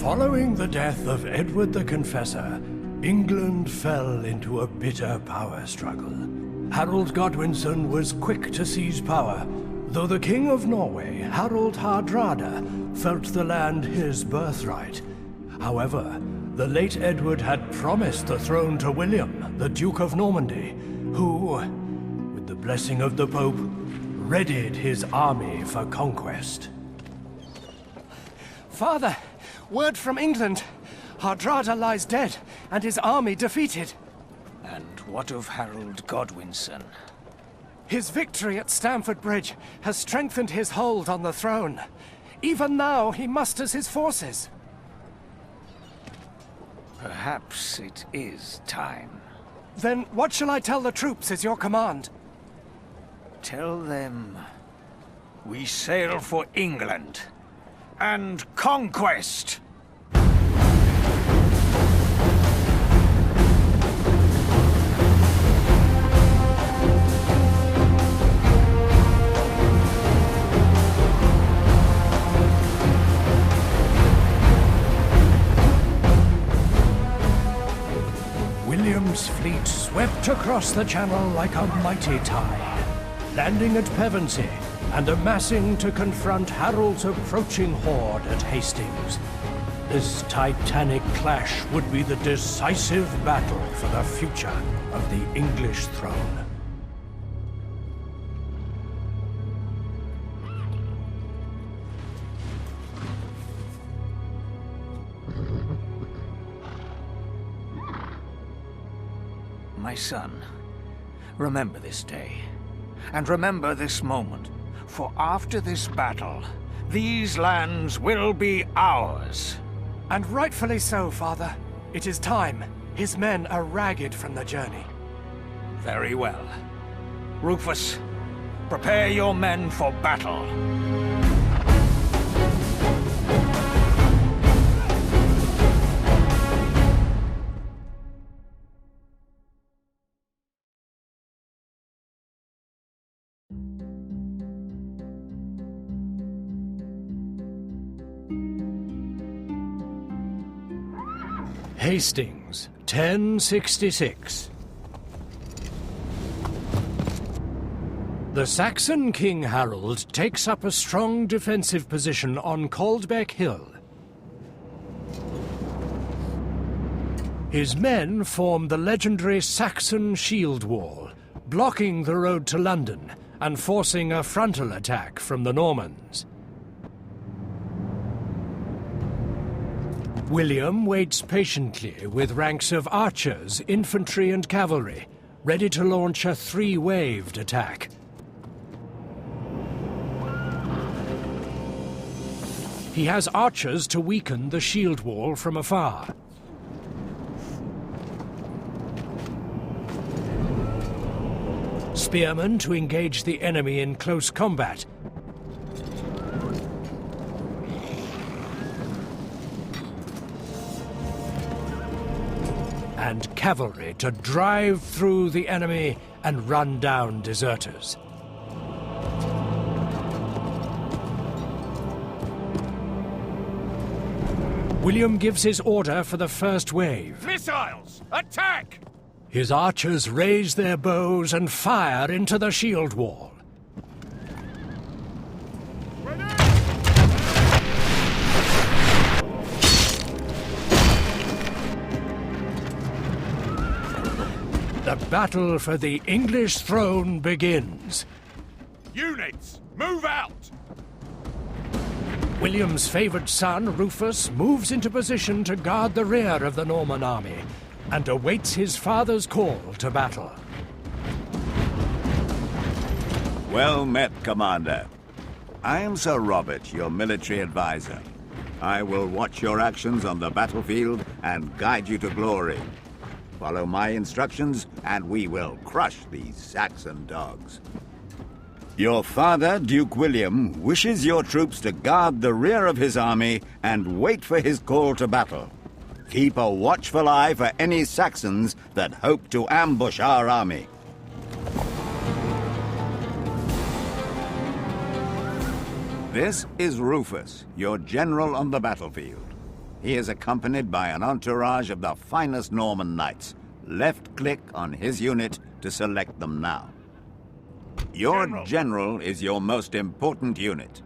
Following the death of Edward the Confessor, England fell into a bitter power struggle. Harold Godwinson was quick to seize power, though the King of Norway, Harald Hardrada, felt the land his birthright. However, the late Edward had promised the throne to William, the Duke of Normandy, who, with the blessing of the Pope, readied his army for conquest. Father, word from England. Hardrada lies dead, and his army defeated. And what of Harold Godwinson? His victory at Stamford Bridge has strengthened his hold on the throne. Even now, he musters his forces. Perhaps it is time. Then what shall I tell the troops is your command? Tell them we sail for England and conquest. William's fleet swept across the channel like a mighty tide, landing at Pevensey and amassing to confront Harold's approaching horde at Hastings. This titanic clash would be the decisive battle for the future of the English throne. My son, remember this day, and remember this moment, for after this battle, these lands will be ours. And rightfully so, Father. It is time. His men are ragged from the journey. Very well. Rufus, prepare your men for battle. Hastings, 1066. The Saxon King Harold takes up a strong defensive position on Caldbeck Hill. His men form the legendary Saxon Shield Wall, blocking the road to London and forcing a frontal attack from the Normans. William waits patiently with ranks of archers, infantry and cavalry, ready to launch a three-waved attack. He has archers to weaken the shield wall from afar. Spearmen to engage the enemy in close combat. And cavalry to drive through the enemy and run down deserters. William gives his order for the first wave. Missiles! Attack! His archers raise their bows and fire into the shield wall. The battle for the English throne begins. Units, move out! William's favored son, Rufus, moves into position to guard the rear of the Norman army and awaits his father's call to battle. Well met, Commander. I am Sir Robert, your military advisor. I will watch your actions on the battlefield and guide you to glory. Follow my instructions, and we will crush these Saxon dogs. Your father, Duke William, wishes your troops to guard the rear of his army and wait for his call to battle. Keep a watchful eye for any Saxons that hope to ambush our army. This is Rufus, your general on the battlefield. He is accompanied by an entourage of the finest Norman knights. Left-click on his unit to select them now. Your general is your most important unit.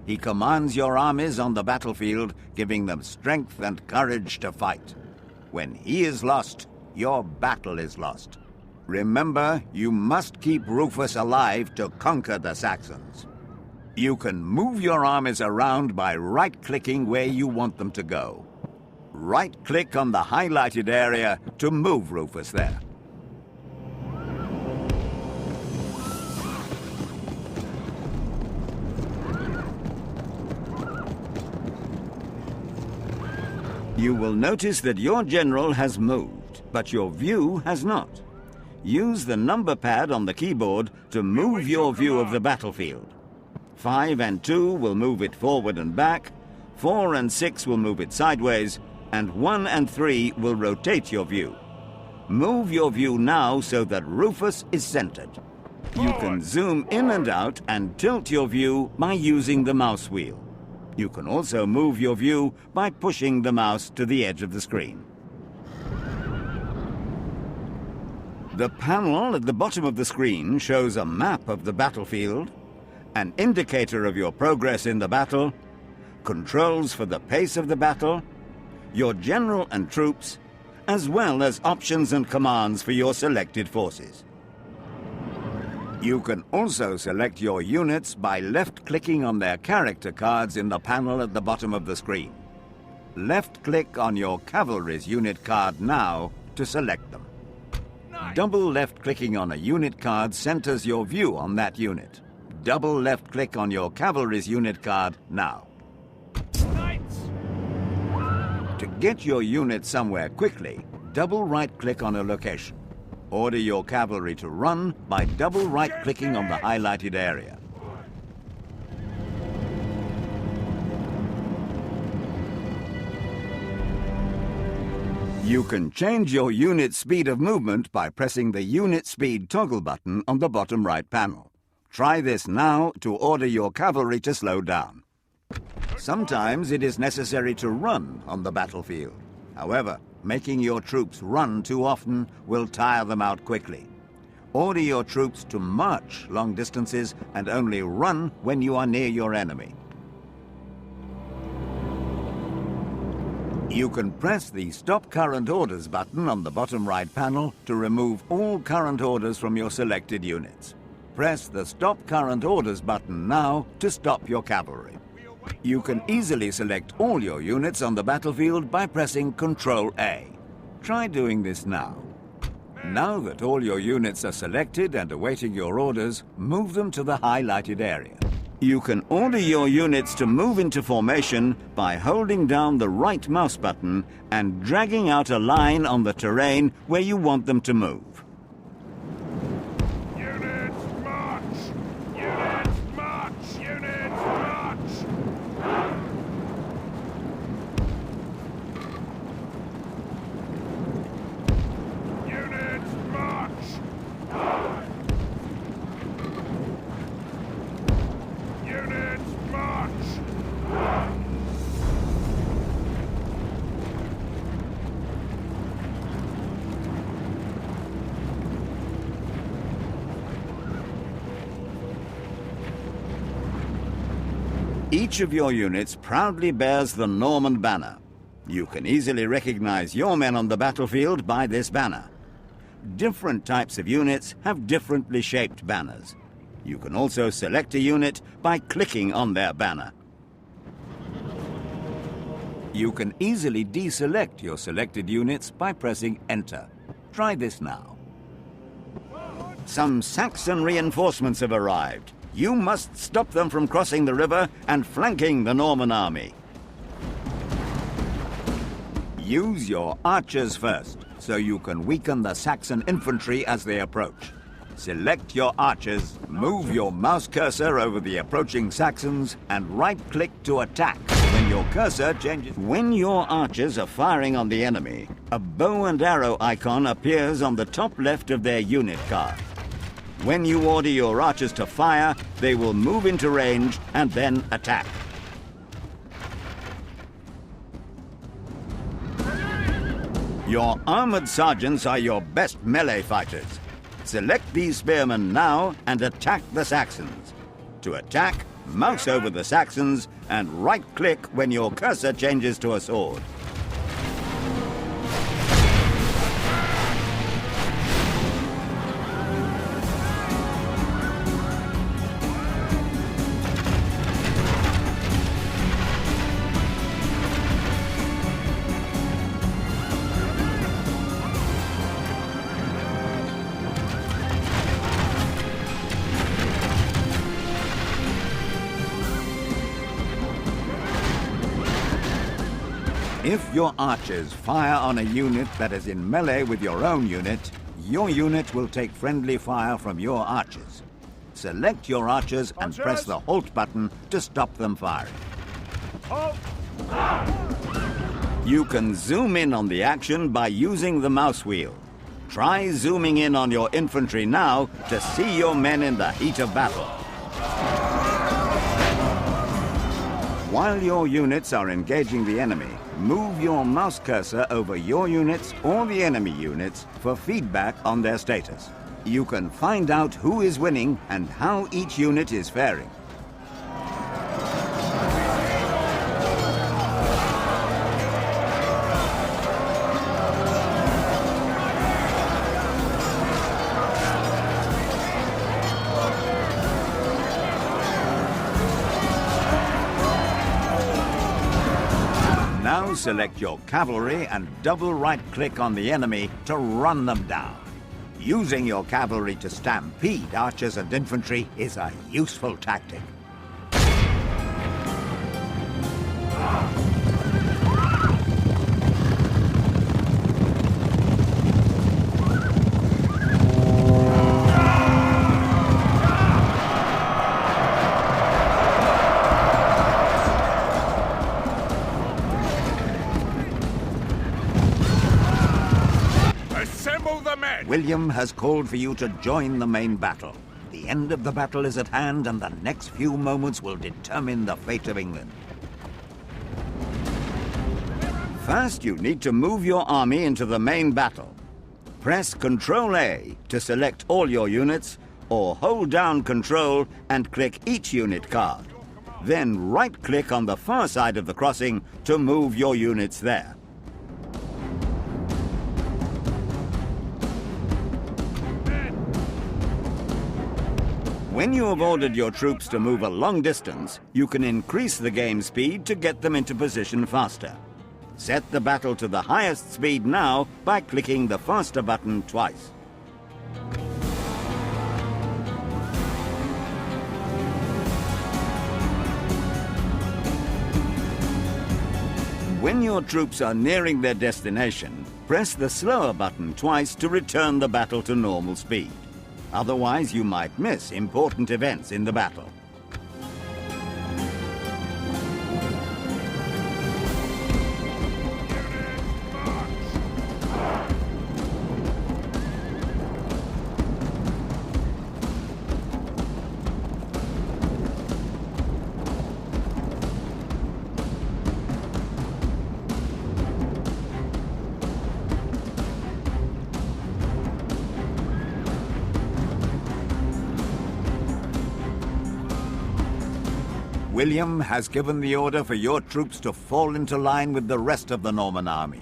He commands your armies on the battlefield, giving them strength and courage to fight. When he is lost, your battle is lost. Remember, you must keep Rufus alive to conquer the Saxons. You can move your armies around by right-clicking where you want them to go. Right-click on the highlighted area to move Rufus there. You will notice that your general has moved, but your view has not. Use the number pad on the keyboard to move your view of the battlefield. 5 and 2 will move it forward and back, 4 and 6 will move it sideways, and 1 and 3 will rotate your view. Move your view now so that Rufus is centered. You can zoom in and out and tilt your view by using the mouse wheel. You can also move your view by pushing the mouse to the edge of the screen. The panel at the bottom of the screen shows a map of the battlefield, an indicator of your progress in the battle, controls for the pace of the battle, your general and troops, as well as options and commands for your selected forces. You can also select your units by left-clicking on their character cards in the panel at the bottom of the screen. Left-click on your cavalry's unit card now to select them. Double left-clicking on a unit card centers your view on that unit. Double left-click on your cavalry's unit card now. To get your unit somewhere quickly, double right-click on a location. Order your cavalry to run by double right-clicking on the highlighted area. You can change your unit speed of movement by pressing the Unit Speed toggle button on the bottom right panel. Try this now to order your cavalry to slow down. Sometimes it is necessary to run on the battlefield. However, making your troops run too often will tire them out quickly. Order your troops to march long distances and only run when you are near your enemy. You can press the Stop Current Orders button on the bottom right panel to remove all current orders from your selected units. Press the Stop Current Orders button now to stop your cavalry. You can easily select all your units on the battlefield by pressing Ctrl-A. Try doing this now. Now that all your units are selected and awaiting your orders, move them to the highlighted area. You can order your units to move into formation by holding down the right mouse button and dragging out a line on the terrain where you want them to move. Units march! Units march! Units march! Units march! Units march! Each of your units proudly bears the Norman banner. You can easily recognize your men on the battlefield by this banner. Different types of units have differently shaped banners. You can also select a unit by clicking on their banner. You can easily deselect your selected units by pressing Enter. Try this now. Some Saxon reinforcements have arrived. You must stop them from crossing the river and flanking the Norman army. Use your archers first, so you can weaken the Saxon infantry as they approach. Select your archers, move your mouse cursor over the approaching Saxons, and right-click to attack when your cursor changes. When your archers are firing on the enemy, a bow and arrow icon appears on the top left of their unit card. When you order your archers to fire, they will move into range and then attack. Your armored sergeants are your best melee fighters. Select these spearmen now and attack the Saxons. To attack, mouse over the Saxons and right-click when your cursor changes to a sword. If your archers fire on a unit that is in melee with your own unit, your unit will take friendly fire from your archers. Select your archers and press the Halt button to stop them firing. Halt! You can zoom in on the action by using the mouse wheel. Try zooming in on your infantry now to see your men in the heat of battle. While your units are engaging the enemy, move your mouse cursor over your units or the enemy units for feedback on their status. You can find out who is winning and how each unit is faring. Now select your cavalry and double right-click on the enemy to run them down. Using your cavalry to stampede archers and infantry is a useful tactic. William has called for you to join the main battle. The end of the battle is at hand, and the next few moments will determine the fate of England. First, you need to move your army into the main battle. Press Ctrl-A to select all your units, or hold down Ctrl and click each unit card. Then right-click on the far side of the crossing to move your units there. When you have ordered your troops to move a long distance, you can increase the game speed to get them into position faster. Set the battle to the highest speed now by clicking the faster button twice. When your troops are nearing their destination, press the slower button twice to return the battle to normal speed. Otherwise, you might miss important events in the battle. William has given the order for your troops to fall into line with the rest of the Norman army.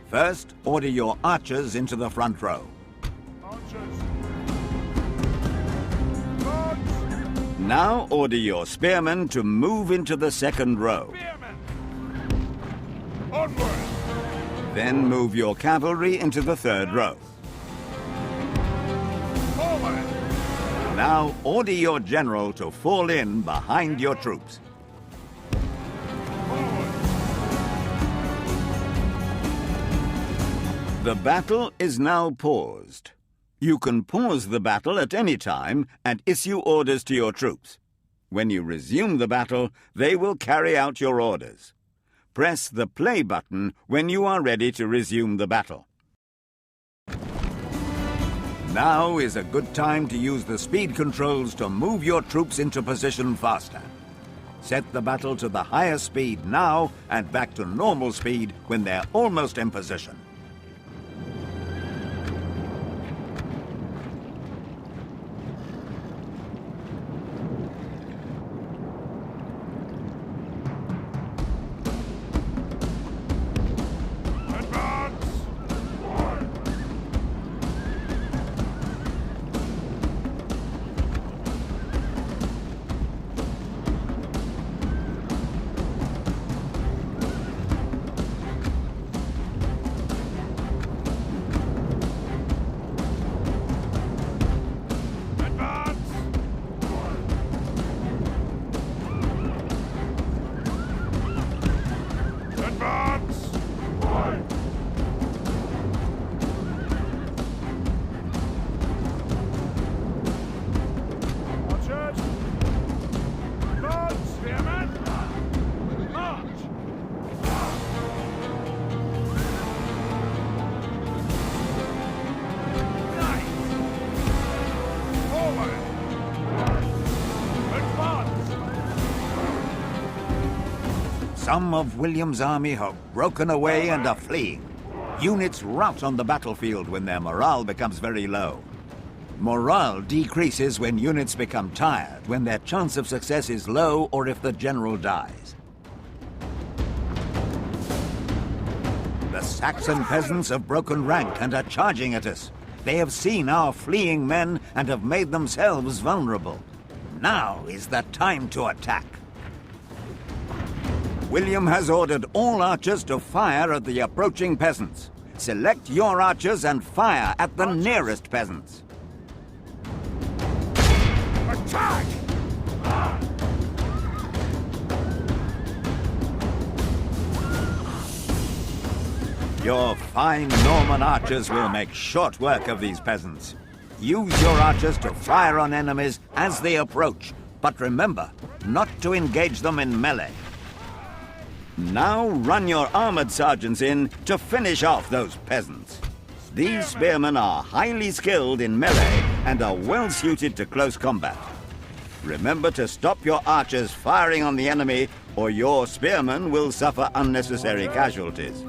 First, order your archers into the front row. Archers! Now order your spearmen to move into the second row. Spearmen! Onward! Then move your cavalry into the third row. Forward! Now order your general to fall in behind your troops. Forward! The battle is now paused. You can pause the battle at any time and issue orders to your troops. When you resume the battle, they will carry out your orders. Press the play button when you are ready to resume the battle. Now is a good time to use the speed controls to move your troops into position faster. Set the battle to the higher speed now and back to normal speed when they're almost in position. Some of William's army have broken away and are fleeing. Units rout on the battlefield when their morale becomes very low. Morale decreases when units become tired, when their chance of success is low, or if the general dies. The Saxon peasants have broken rank and are charging at us. They have seen our fleeing men and have made themselves vulnerable. Now is the time to attack. William has ordered all archers to fire at the approaching peasants. Select your archers and fire at the nearest peasants. Attack! Your fine Norman archers will make short work of these peasants. Use your archers to fire on enemies as they approach, but remember, not to engage them in melee. Now run your armored sergeants in to finish off those peasants. These spearmen are highly skilled in melee and are well suited to close combat. Remember to stop your archers firing on the enemy, or your spearmen will suffer unnecessary casualties.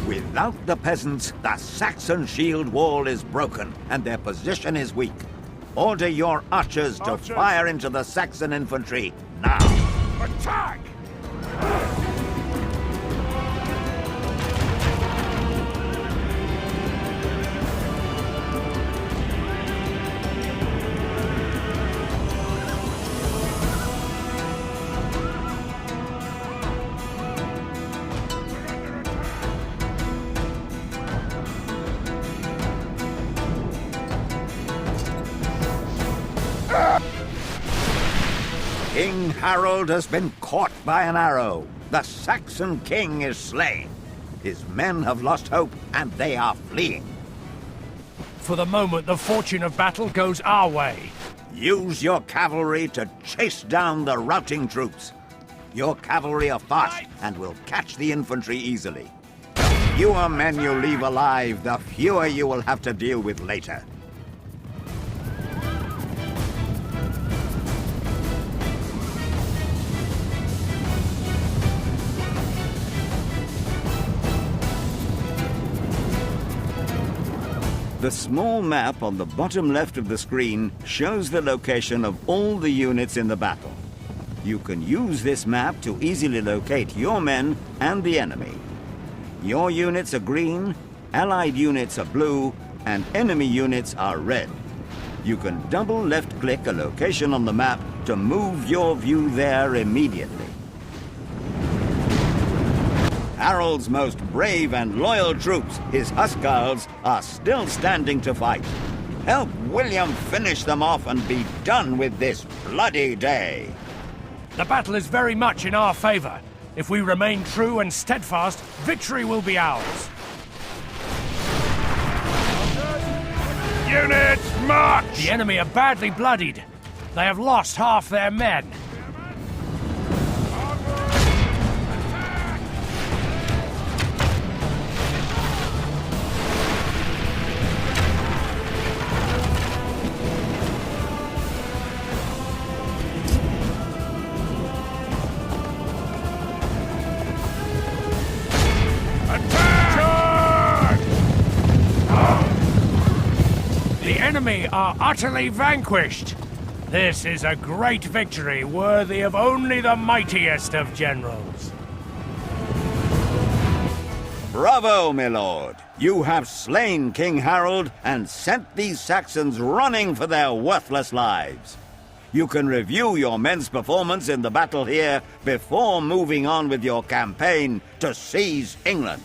Without the peasants, the Saxon shield wall is broken and their position is weak. Order your archers to fire into the Saxon infantry now. Attack! King Harold has been caught by an arrow. The Saxon king is slain. His men have lost hope and they are fleeing. For the moment, the fortune of battle goes our way. Use your cavalry to chase down the routing troops. Your cavalry are fast and will catch the infantry easily. The fewer men you leave alive, the fewer you will have to deal with later. The small map on the bottom left of the screen shows the location of all the units in the battle. You can use this map to easily locate your men and the enemy. Your units are green, allied units are blue, and enemy units are red. You can double left-click a location on the map to move your view there immediately. Harold's most brave and loyal troops, his Huscarls, are still standing to fight. Help William finish them off and be done with this bloody day. The battle is very much in our favor. If we remain true and steadfast, victory will be ours. Units, march! The enemy are badly bloodied. They have lost half their men. The enemy are utterly vanquished. This is a great victory worthy of only the mightiest of generals. Bravo, my lord! You have slain King Harold and sent these Saxons running for their worthless lives. You can review your men's performance in the battle here before moving on with your campaign to seize England.